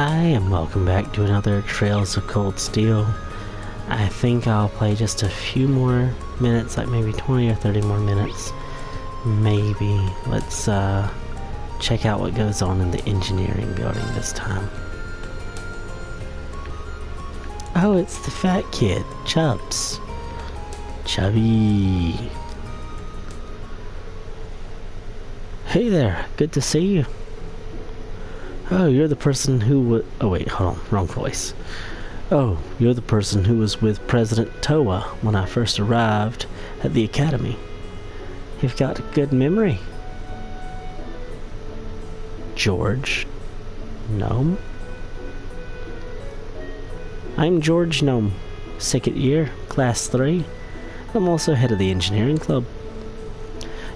Hi and welcome back to another Trails of Cold Steel. I think I'll play just a few more minutes, like maybe 20 or 30 more minutes. Maybe. Let's check out what goes on in the engineering building this time. Oh, it's the fat kid, Chubbs. Chubby. Hey there, good to see you. Oh, you're the person who was... Oh wait, hold on, wrong voice. Oh, you're the person who was with President TLoH when I first arrived at the academy. You've got a good memory. George Gnome? I'm George Gnome, second year, class 3. I'm also head of the engineering club.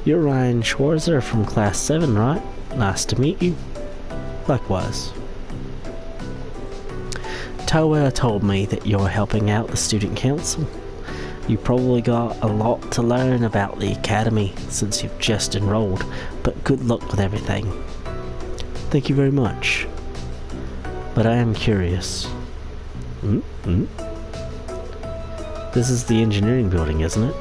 You're Ryan Schwarzer from class 7, right? Nice to meet you. Likewise. TLoH told me that you're helping out the student council. You probably got a lot to learn about the academy since you've just enrolled, but good luck with everything. Thank you very much. But I am curious. This is the engineering building, isn't it?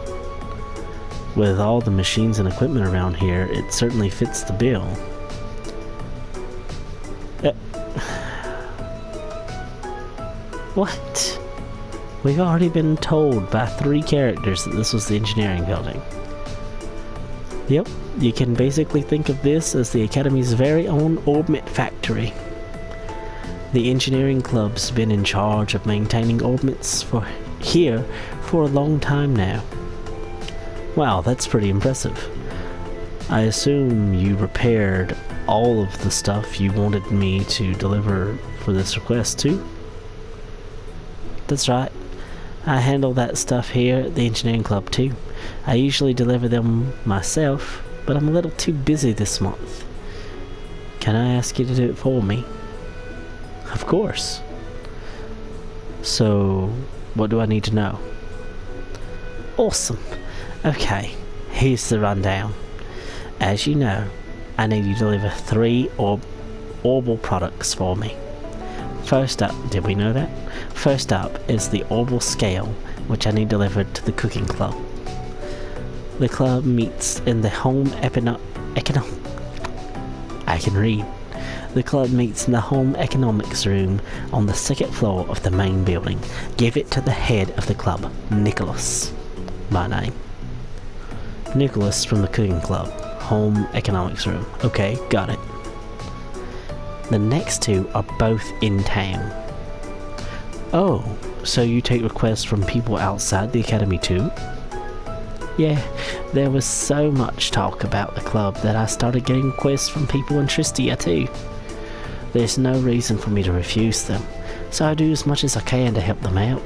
With all the machines and equipment around here, it certainly fits the bill. What? We've already been told by 3 characters that this was the engineering building. Yep, you can basically think of this as the Academy's very own orbit factory. The engineering club's been in charge of maintaining orbits here for a long time now. Wow, that's pretty impressive. I assume you repaired all of the stuff you wanted me to deliver for this request too? That's right. I handle that stuff here at the engineering club too. I usually deliver them myself, but I'm a little too busy this month. Can I ask you to do it for me? Of course. So, what do I need to know? Awesome. Okay, here's the rundown. As you know, I need you to deliver 3 orbal products for me. First up, did we know that? First up is the orbal scale, which I need delivered to the cooking club. The club meets in the home The club meets in the home economics room on the 2nd floor of the main building. Give it to the head of the club, Nicholas. My name. Nicholas from the cooking club, home economics room. Okay, got it. The next 2 are both in town. Oh, so you take requests from people outside the academy too? Yeah, there was so much talk about the club that I started getting requests from people in Tristia too. There's no reason for me to refuse them, so I do as much as I can to help them out.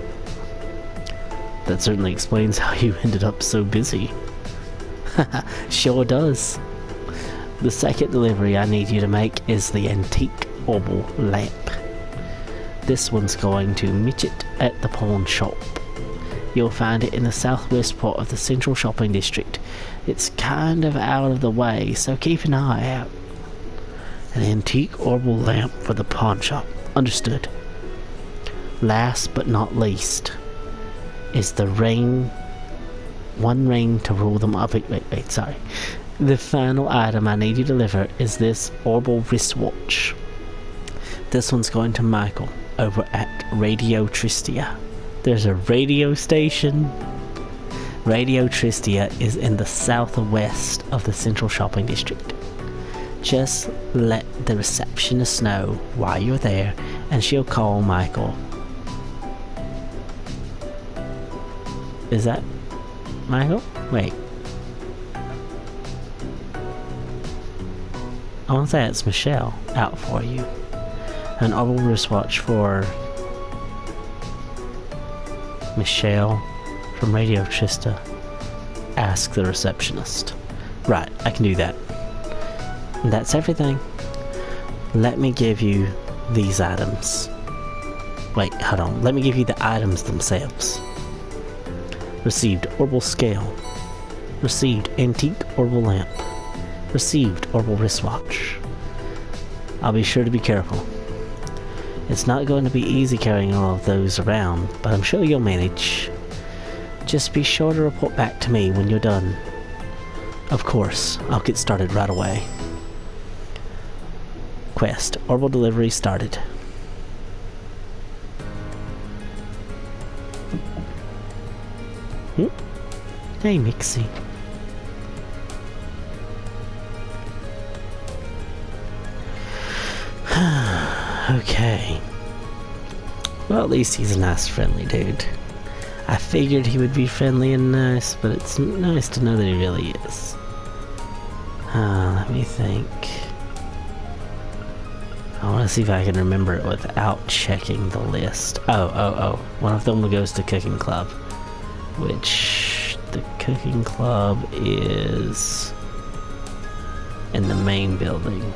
That certainly explains how you ended up so busy. Sure does. The second delivery I need you to make is the antique orbal lamp. This one's going to Midget at the pawn shop. You'll find it in the southwest part of the central shopping district. It's kind of out of the way, so keep an eye out. An antique orbal lamp for the pawn shop. Understood. Last but not least is the ring. One ring to rule them up. Wait, sorry. The final item I need you to deliver is this orbal wristwatch. This one's going to Michael over at Radio Tristia. There's a radio station. Radio Tristia is in the southwest of the central shopping district. Just let the receptionist know why you're there and she'll call Michael. Is that Michael? Wait. I want to say it's Michelle out for you. An orbal wristwatch for Michelle from Radio Trista. Ask the receptionist. Right, I can do that. And that's everything. Let me give you these items. Wait, hold on. Let me give you the items themselves. Received orbal scale. Received antique orbal lamp. Received orbal wristwatch. I'll be sure to be careful. It's not going to be easy carrying all of those around, but I'm sure you'll manage. Just be sure to report back to me when you're done. Of course, I'll get started right away. Quest. Orbital delivery started. Hey, Mixie. Okay. Well, at least he's a nice, friendly dude. I figured he would be friendly and nice, but it's nice to know that he really is. Let me think. I want to see if I can remember it without checking the list. Oh. One of them goes to Cooking Club. Which, the Cooking Club is in the main building.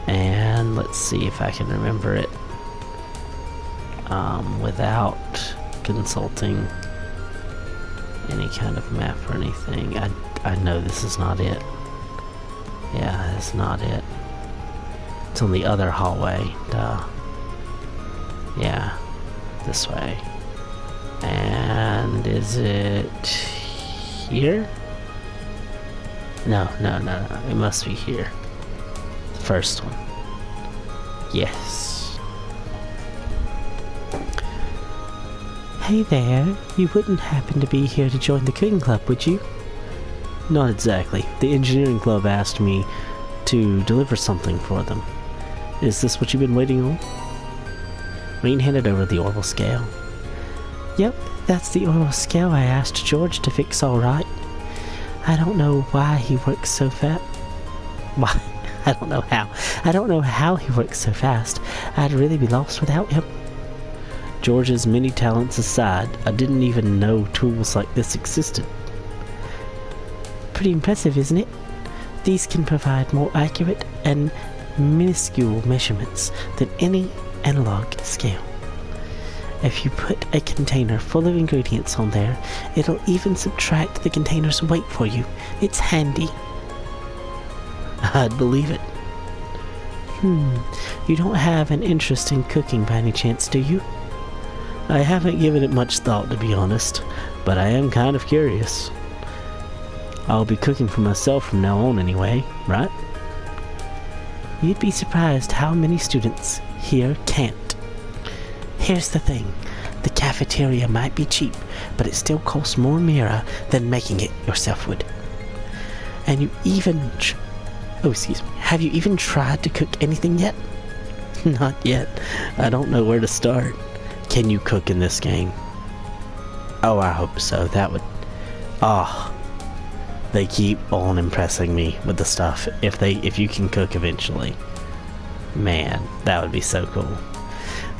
And let's see if I can remember it without consulting any kind of map or anything. I know this is not it. Yeah, it's not it. It's on the other hallway. Duh. Yeah, this way. And is it here? No. It must be here. The first one. Yes. Hey there. You wouldn't happen to be here to join the cooking club, would you? Not exactly. The engineering club asked me to deliver something for them. Is this what you've been waiting on? Rain handed over the orbital scale. Yep, that's the orbital scale I asked George to fix all right. I don't know why he works so fast. Why? I don't know how. I don't know how he works so fast. I'd really be lost without him. George's many talents aside, I didn't even know tools like this existed. Pretty impressive, isn't it? These can provide more accurate and minuscule measurements than any analog scale. If you put a container full of ingredients on there, it'll even subtract the container's weight for you. It's handy. I'd believe it. You don't have an interest in cooking by any chance, do you? I haven't given it much thought, to be honest, but I am kind of curious. I'll be cooking for myself from now on anyway, right? You'd be surprised how many students here can't. Here's the thing. The cafeteria might be cheap, but it still costs more Mira than making it yourself would. And you even... Have you even tried to cook anything yet? Not yet. I don't know where to start. Can you cook in this game? Oh, I hope so. That would... They keep on impressing me with the stuff. If you can cook eventually. Man, that would be so cool.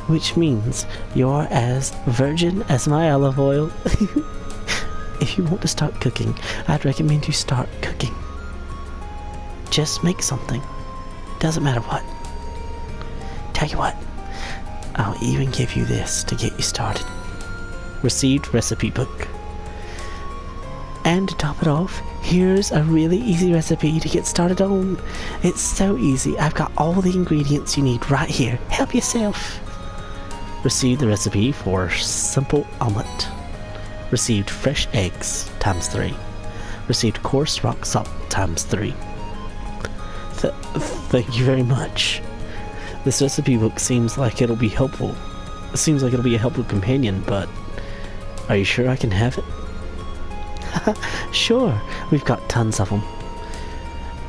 Which means you're as virgin as my olive oil. If you want to start cooking, I'd recommend you start cooking. Just make something. Doesn't matter what. Tell you what, I'll even give you this to get you started. Received recipe book. And to top it off, here's a really easy recipe to get started on. It's so easy. I've got all the ingredients you need right here. Help yourself. Received the recipe for simple omelette. Received fresh eggs ×3. Received coarse rock salt ×3. Thank you very much. This recipe book seems like it'll be helpful. It seems like it'll be a helpful companion, but are you sure I can have it? Sure, we've got tons of them.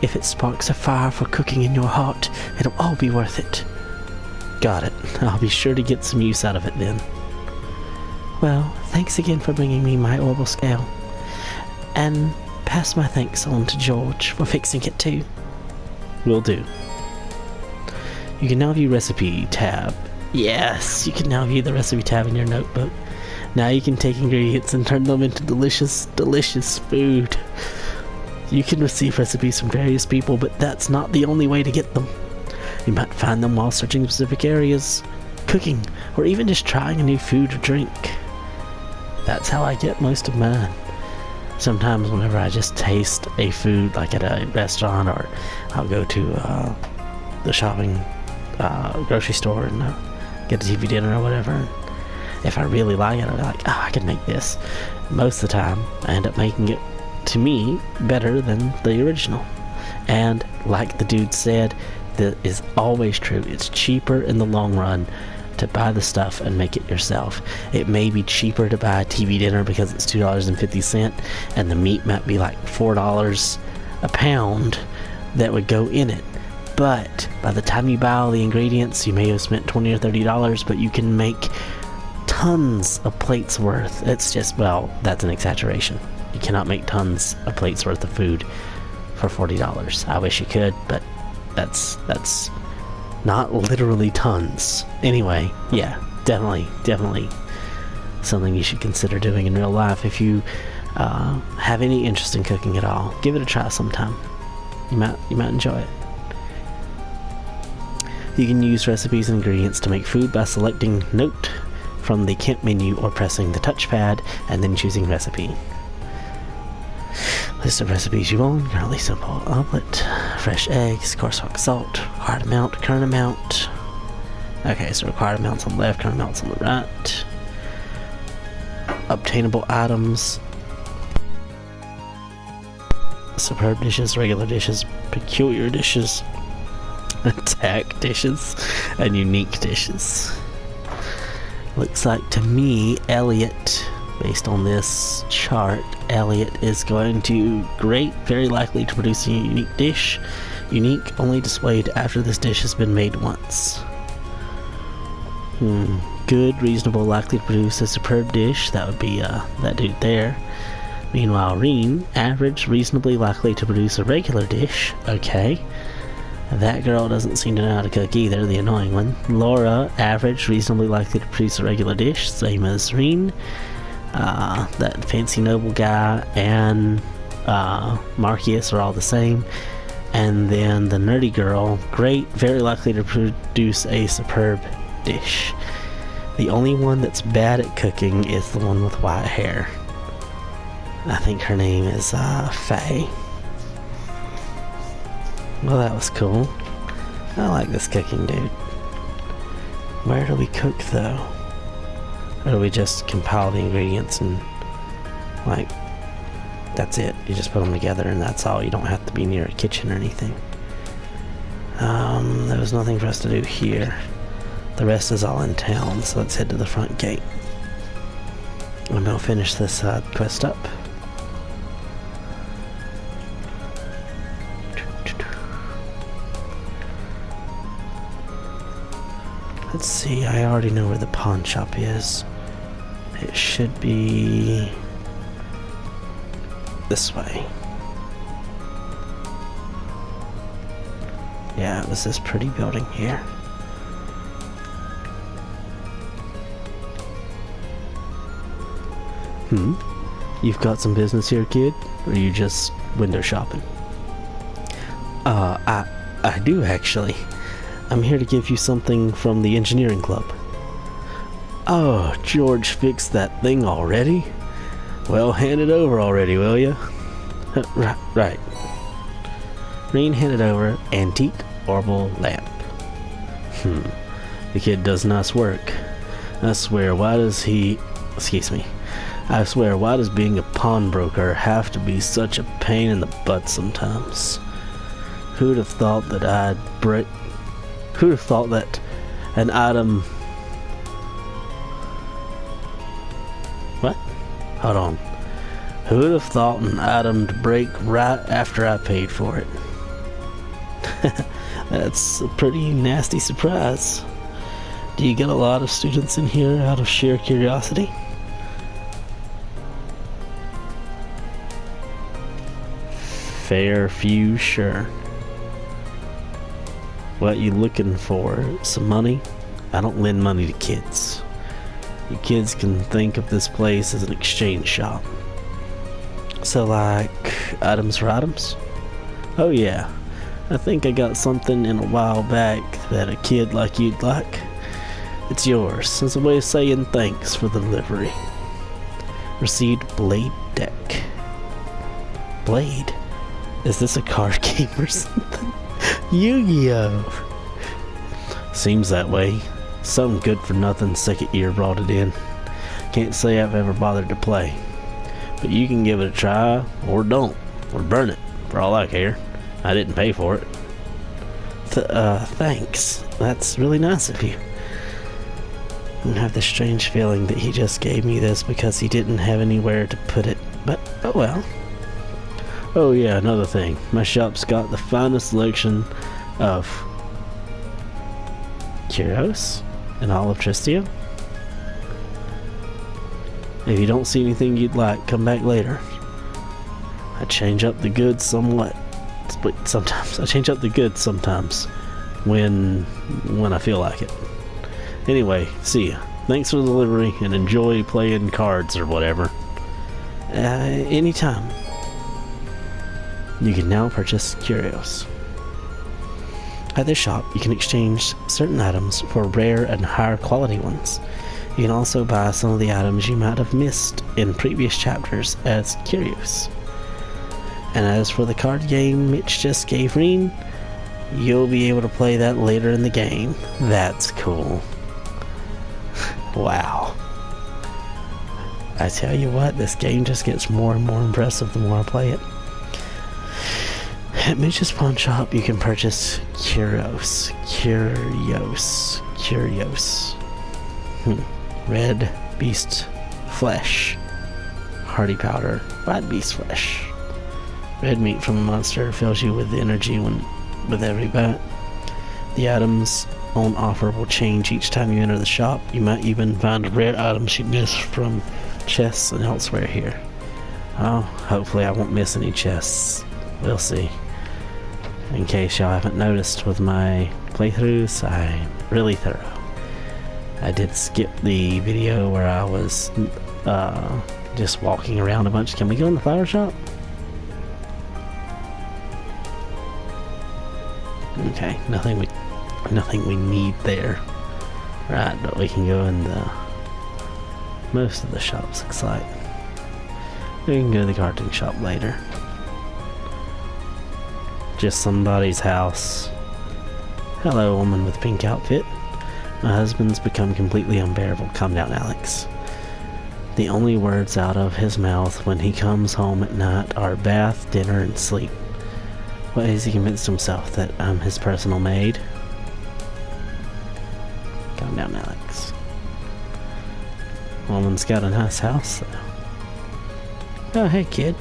If it sparks a fire for cooking in your heart, it'll all be worth it. Got it. I'll be sure to get some use out of it then. Well, thanks again for bringing me my orbital scale. And pass my thanks on to George for fixing it too. Will do. You can now view recipe tab. Yes, you can now view the recipe tab in your notebook. Now you can take ingredients and turn them into delicious, delicious food. You can receive recipes from various people, but that's not the only way to get them. You might find them while searching specific areas, cooking, or even just trying a new food or drink. That's how I get most of mine. Sometimes whenever I just taste a food, like at a restaurant, or I'll go to the shopping grocery store and get a TV dinner or whatever. If I really like it, I'm like, I can make this. Most of the time, I end up making it, to me, better than the original. And like the dude said, that is always true. It's cheaper in the long run to buy the stuff and make it yourself. It may be cheaper to buy a TV dinner because it's $2.50 and the meat might be like $4 a pound that would go in it. But by the time you buy all the ingredients, you may have spent $20 or $30, but you can make tons of plates worth. It's just, well, that's an exaggeration. You cannot make tons of plates worth of food for $40. I wish you could, but that's not literally tons. Anyway, yeah, definitely something you should consider doing in real life if you have any interest in cooking at all. Give it a try sometime. You might enjoy it. You can use recipes and ingredients to make food by selecting Note from the Kemp menu or pressing the touchpad and then choosing Recipe. List of recipes you want: currently simple omelet, fresh eggs, coarse rock salt, required amount, current amount. Okay, so required amounts on the left, current amounts on the right. Obtainable items: superb dishes, regular dishes, peculiar dishes, attack dishes, and unique dishes. Looks like to me, Elliot, based on this chart, Elliot is going to rate very likely to produce a unique dish. Unique only displayed after this dish has been made once. Good, reasonable, likely to produce a superb dish. That would be that dude there. Meanwhile, Reen, average, reasonably likely to produce a regular dish. Okay. That girl doesn't seem to know how to cook either, the annoying one. Laura, average, reasonably likely to produce a regular dish, same as Reen. That fancy noble guy and Marcus are all the same. And then the nerdy girl, great, very likely to produce a superb dish. The only one that's bad at cooking is the one with white hair. I think her name is Faye. Well, that was cool. I like this cooking dude. Where do we cook though? Or do we just compile the ingredients and, like, that's it? You just put them together and that's all. You don't have to be near a kitchen or anything. There was nothing for us to do here. The rest is all in town, so let's head to the front gate. And we'll finish this quest up. Let's see, I already know where the pawn shop is. It should be this way. Yeah, it was this pretty building here. You've got some business here, kid? Or are you just window shopping? I do actually. I'm here to give you something from the engineering club. Oh, George fixed that thing already? Well, hand it over already, will ya? Right. Reen handed over antique orbital lamp. The kid does nice work. I swear, why does being a pawnbroker have to be such a pain in the butt sometimes? Who'd have thought that an item... What? Hold on. Who'd have thought an item to break right after I paid for it? That's a pretty nasty surprise. Do you get a lot of students in here out of sheer curiosity? Fair few, sure. What you looking for? Some money? I don't lend money to kids. You kids can think of this place as an exchange shop. So, like, items for items? Oh yeah, I think I got something in a while back that a kid like you'd like. It's yours, as a way of saying thanks for the delivery. Received Blade deck. Blade? Is this a card game or something? Yu-Gi-Oh! Seems that way. Some good for nothing second year brought it in. Can't say I've ever bothered to play. But you can give it a try, or don't, or burn it, for all I care. I didn't pay for it. Thanks. That's really nice of you. I have this strange feeling that he just gave me this because he didn't have anywhere to put it. But, oh well. Oh yeah, another thing. My shop's got the finest selection of Kyros in all of Tristia. If you don't see anything you'd like, come back later. I change up the goods somewhat. Sometimes I change up the goods sometimes when I feel like it. Anyway, see ya. Thanks for the delivery and enjoy playing cards or whatever. Anytime. You can now purchase curios. At this shop, you can exchange certain items for rare and higher quality ones. You can also buy some of the items you might have missed in previous chapters as curios. And as for the card game Mitch just gave Reen, you'll be able to play that later in the game. That's cool. Wow. I tell you what, this game just gets more and more impressive the more I play it. At Mitch's Pawn Shop, you can purchase Curios. Red Beast Flesh. Hardy Powder. White Beast Flesh. Red meat from a monster fills you with energy with every bite. The items on offer will change each time you enter the shop. You might even find rare items you missed from chests and elsewhere here. Oh, hopefully I won't miss any chests. We'll see. In case y'all haven't noticed with my playthroughs, I'm really thorough. I did skip the video where I was just walking around a bunch. Can we go in the flower shop? Okay, nothing we need there. Right, but we can go in most of the shops, looks like. We can go to the gardening shop later. Just somebody's house. Hello, woman with pink outfit. My husband's become completely unbearable. Calm down, Alex. The only words out of his mouth when he comes home at night are bath, dinner, and sleep. What has he convinced himself, that I'm his personal maid? Calm down, Alex. Woman's got a nice house, though. Oh, hey, kid.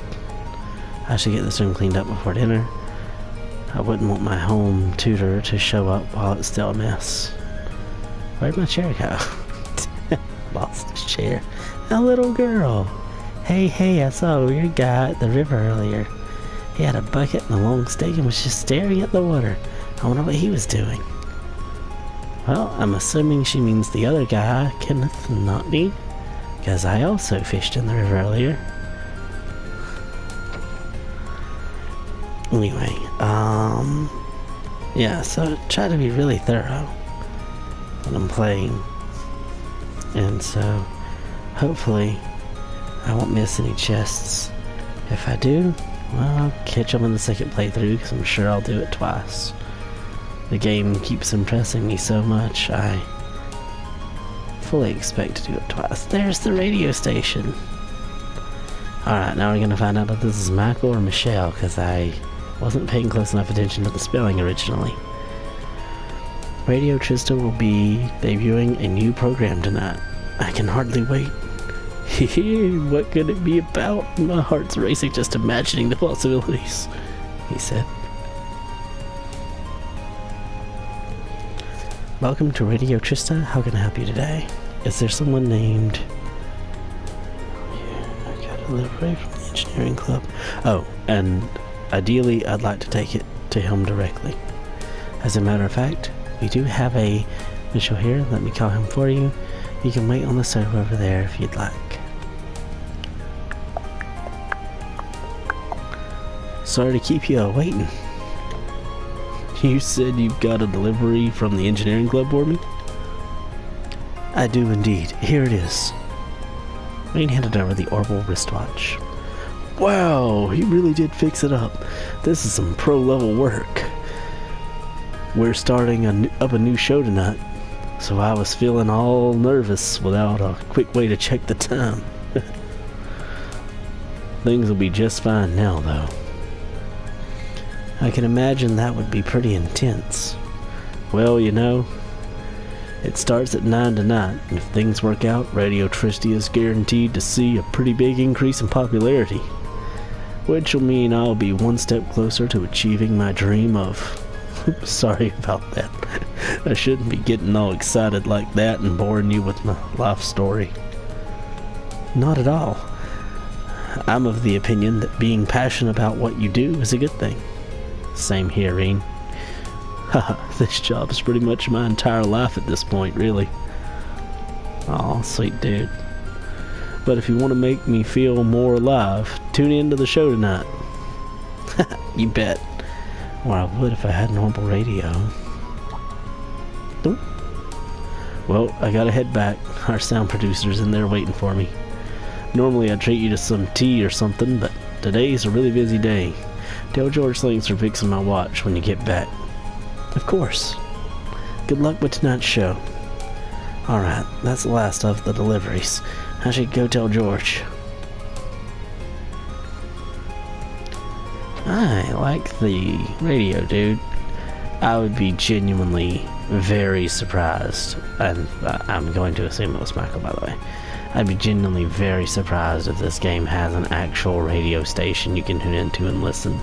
I should get this room cleaned up before dinner. I wouldn't want my home tutor to show up while it's still a mess. Where'd my chair go? Lost his chair. A little girl. Hey, I saw your guy at the river earlier. He had a bucket and a long stick and was just staring at the water. I wonder what he was doing. Well, I'm assuming she means the other guy, Kenneth, not me. Because I also fished in the river earlier. Anyway, yeah, so try to be really thorough when I'm playing. And so, hopefully, I won't miss any chests. If I do, well, I'll catch them in the second playthrough, because I'm sure I'll do it twice. The game keeps impressing me so much, I fully expect to do it twice. There's the radio station. Alright, now we're going to find out if this is Michael or Michelle, because I wasn't paying close enough attention to the spelling originally. Radio Trista will be debuting a new program tonight. I can hardly wait. What could it be about? My heart's racing just imagining the possibilities, he said. Welcome to Radio Trista. How can I help you today? Is there someone named... Yeah, I got a delivery from the engineering club. Oh, and ideally I'd like to take it to him directly. As a matter of fact, we do have a Mitchell here. Let me call him for you. You can wait on the server over there if you'd like. Sorry to keep you waiting. You said you've got a delivery from the engineering club for me? I do indeed. Here it is. Wayne handed over the Orbital wristwatch. Wow, he really did fix it up. This is some pro-level work. we're starting a new show tonight, so I was feeling all nervous without a quick way to check the time. Things will be just fine now, though. I can imagine that would be pretty intense. Well, you know, it starts at 9 tonight, and if things work out, Radio Tristia is guaranteed to see a pretty big increase in popularity, which will mean I'll be one step closer to achieving my dream of... Sorry about that. I shouldn't be getting all excited like that and boring you with my life story. Not at all. I'm of the opinion that being passionate about what you do is a good thing. Same here, Reen. Haha, this job is pretty much my entire life at this point, really. Aw, sweet dude. But if you want to make me feel more alive, tune in to the show tonight. You bet. Or I would if I had normal radio. Nope. Well, I gotta head back. Our sound producer's in there waiting for me. Normally I'd treat you to some tea or something, but today's a really busy day. Tell George thanks for fixing my watch when you get back. Of course. Good luck with tonight's show. Alright, that's the last of the deliveries. I should go tell George. I like the radio, dude. I would be genuinely very surprised, and I'm going to assume it was Michael, by the way. I'd be genuinely very surprised if this game has an actual radio station you can tune into and listen.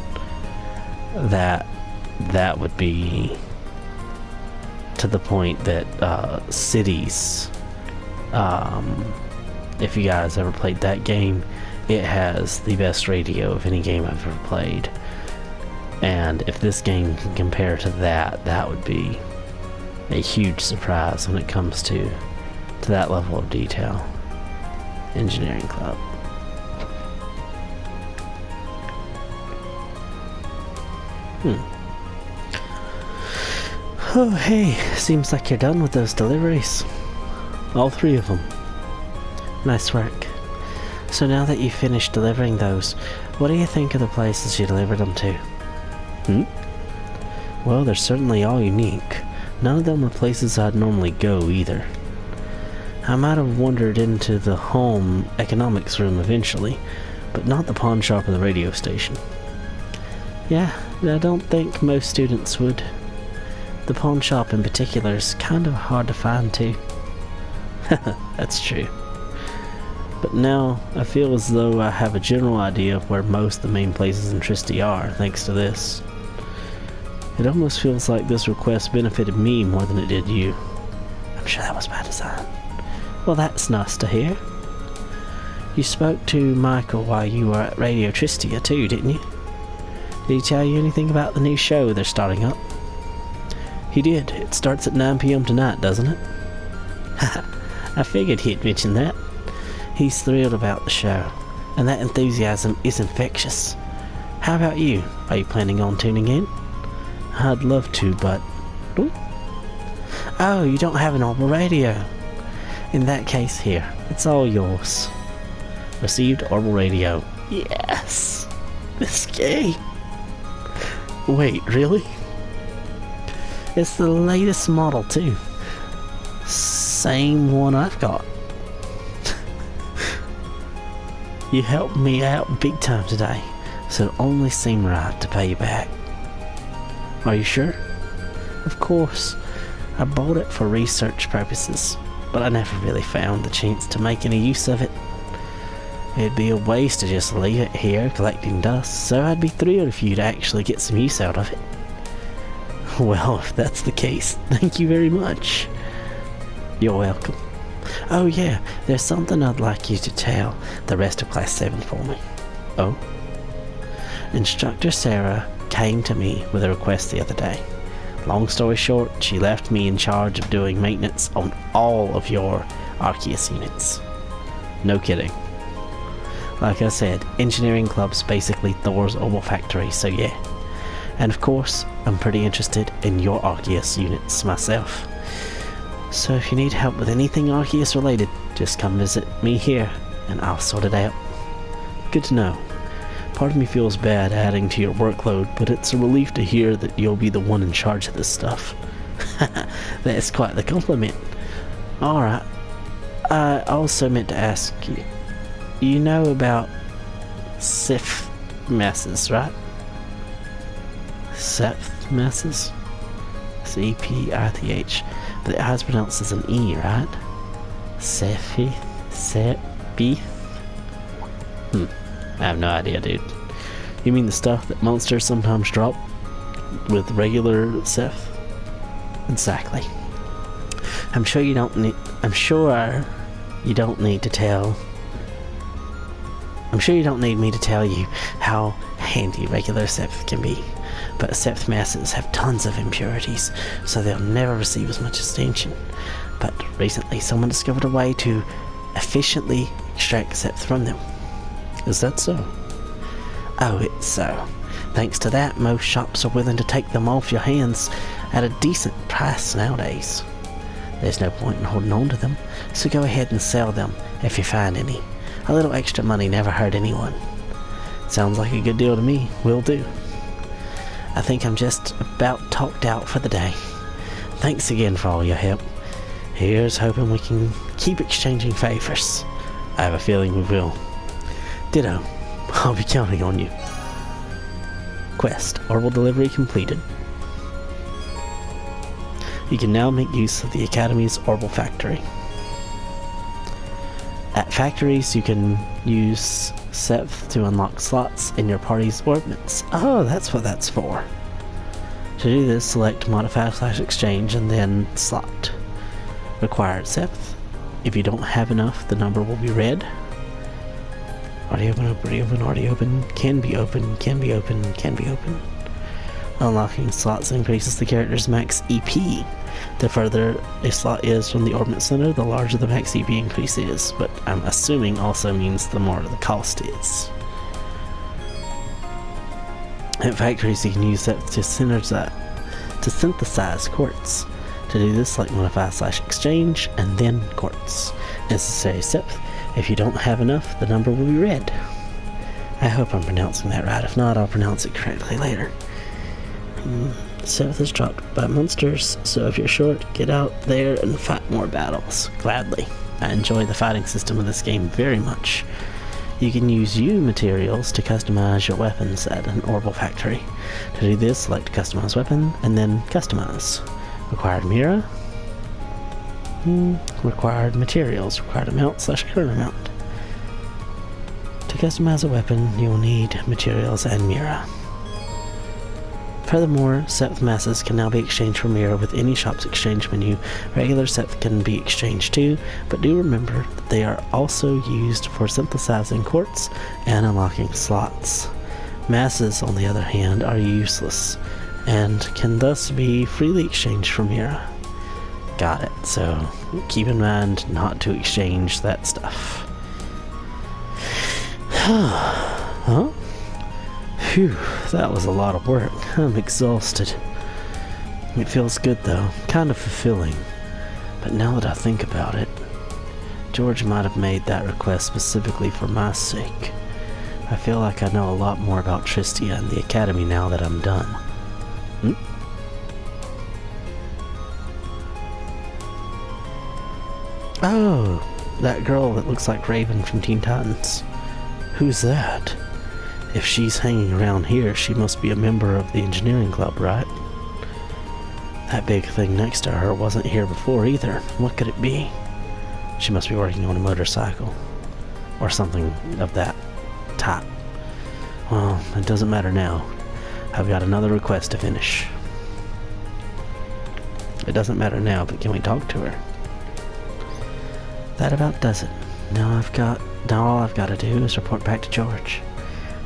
That would be to the point that cities, if you guys ever played that game, it has the best radio of any game I've ever played. And if this game can compare to that, that would be a huge surprise when it comes to that level of detail. Engineering Club. Oh, hey, seems like you're done with those deliveries. All 3 of them. Nice work. So now that you've finished delivering those, what do you think of the places you delivered them to? Well, they're certainly all unique. None of them are places I'd normally go either. I might have wandered into the home economics room eventually, but not the pawn shop or the radio station. Yeah, I don't think most students would. The pawn shop in particular is kind of hard to find too. That's true. But now, I feel as though I have a general idea of where most of the main places in Tristia are, thanks to this. It almost feels like this request benefited me more than it did you. I'm sure that was by design. Well, that's nice to hear. You spoke to Michael while you were at Radio Tristia too, didn't you? Did he tell you anything about the new show they're starting up? He did. It starts at 9 p.m. tonight, doesn't it? I figured he'd mention that. He's thrilled about the show, and that enthusiasm is infectious. How about you? Are you planning on tuning in? I'd love to, but... Oh, you don't have an normal radio. In that case, here, it's all yours. Received Orbital Radio. Yes! This game. Wait, really? It's the latest model, too. Same one I've got. You helped me out big time today, so it only seemed right to pay you back. Are you sure? Of course. I bought it for research purposes, but I never really found the chance to make any use of it. It'd be a waste to just leave it here collecting dust, so I'd be thrilled if you'd actually get some use out of it. Well, if that's the case, thank you very much. You're welcome. Oh yeah, there's something I'd like you to tell the rest of Class 7 for me. Oh? Instructor Sarah came to me with a request the other day. Long story short, she left me in charge of doing maintenance on all of your Arceus units. No kidding. Like I said, Engineering Club's basically Thor's Oval Factory, so yeah. And of course, I'm pretty interested in your Arceus units myself. So if you need help with anything Arceus related, just come visit me here and I'll sort it out. Good to know. Part of me feels bad adding to your workload, but it's a relief to hear that you'll be the one in charge of this stuff. That's quite the compliment. Alright. I also meant to ask you. You know about Sith masses, right? Sith masses? C-P-I-T-H. But the I's pronounced as an E, right? Sephi? Sepith? I have no idea, dude. You mean the stuff that monsters sometimes drop with regular Sith? Exactly. I'm sure you don't need me to tell you how handy regular Sith can be. But Sith masses have tons of impurities, so they'll never receive as much attention. But recently someone discovered a way to efficiently extract Sith from them. Is that so? Oh, it's so. Thanks to that, most shops are willing to take them off your hands at a decent price nowadays. There's no point in holding on to them, so go ahead and sell them if you find any. A little extra money never hurt anyone. Sounds like a good deal to me. Will do. I think I'm just about talked out for the day. Thanks again for all your help. Here's hoping we can keep exchanging favors. I have a feeling we will. Ditto. I'll be counting on you. Quest. Orbital delivery completed. You can now make use of the Academy's Orbital Factory. At factories, you can use Seth to unlock slots in your party's ordnance. Oh, that's what that's for. To do this, select Modify/Exchange and then Slot. Required Seth. If you don't have enough, the number will be red. Already open, already open, already open. Can be open, can be open, can be open. Unlocking slots increases the character's max EP. The further a slot is from the Ordnance Center, the larger the max EP increase is, but I'm assuming also means the more the cost is. At factories, you can use that to synthesize quartz. To do this, select Modify/Exchange and then quartz. Necessary step. If you don't have enough, the number will be red. I hope I'm pronouncing that right. If not, I'll pronounce it correctly later. Seth is dropped by monsters, so if you're short, get out there and fight more battles. Gladly. I enjoy the fighting system of this game very much. You can use U materials to customize your weapons at an Orbital Factory. To do this, select Customize Weapon, and then Customize. Required mirror. Required materials. Required amount/current amount. To customize a weapon, you will need materials and mirror. Furthermore, Seth masses can now be exchanged for mirror with any shop's exchange menu. Regular Seth can be exchanged too, but do remember that they are also used for synthesizing quartz and unlocking slots. Masses, on the other hand, are useless and can thus be freely exchanged for mirror. Got it, so keep in mind not to exchange that stuff. Huh? Phew, that was a lot of work. I'm exhausted. It feels good though, kind of fulfilling. But now that I think about it, George might have made that request specifically for my sake. I feel like I know a lot more about Tristia and the Academy now that I'm done. Oh, that girl that looks like Raven from Teen Titans. Who's that? If she's hanging around here, she must be a member of the engineering club, right? That big thing next to her wasn't here before either. What could it be? She must be working on a motorcycle. Or something of that type. Well, it doesn't matter now. I've got another request to finish. It doesn't matter now, but can we talk to her? That about does it. Now all I've got to do is report back to George.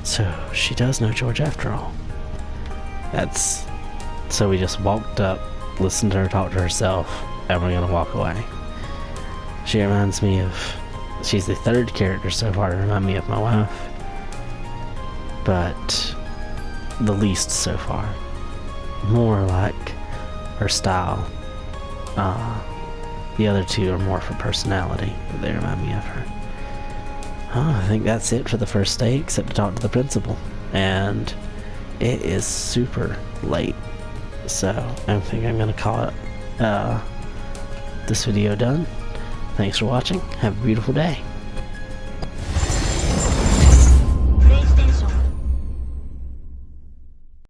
So, she does know George after all. So we just walked up, listened to her talk to herself, and we're gonna walk away. She reminds me of... She's the third character so far to remind me of my wife. But the least so far. More like her style. The other two are more for personality, but they remind me of her. I think that's it for the first day, except to talk to the principal. And it is super late, so I think I'm gonna call it this video done. Thanks for watching. Have a beautiful day.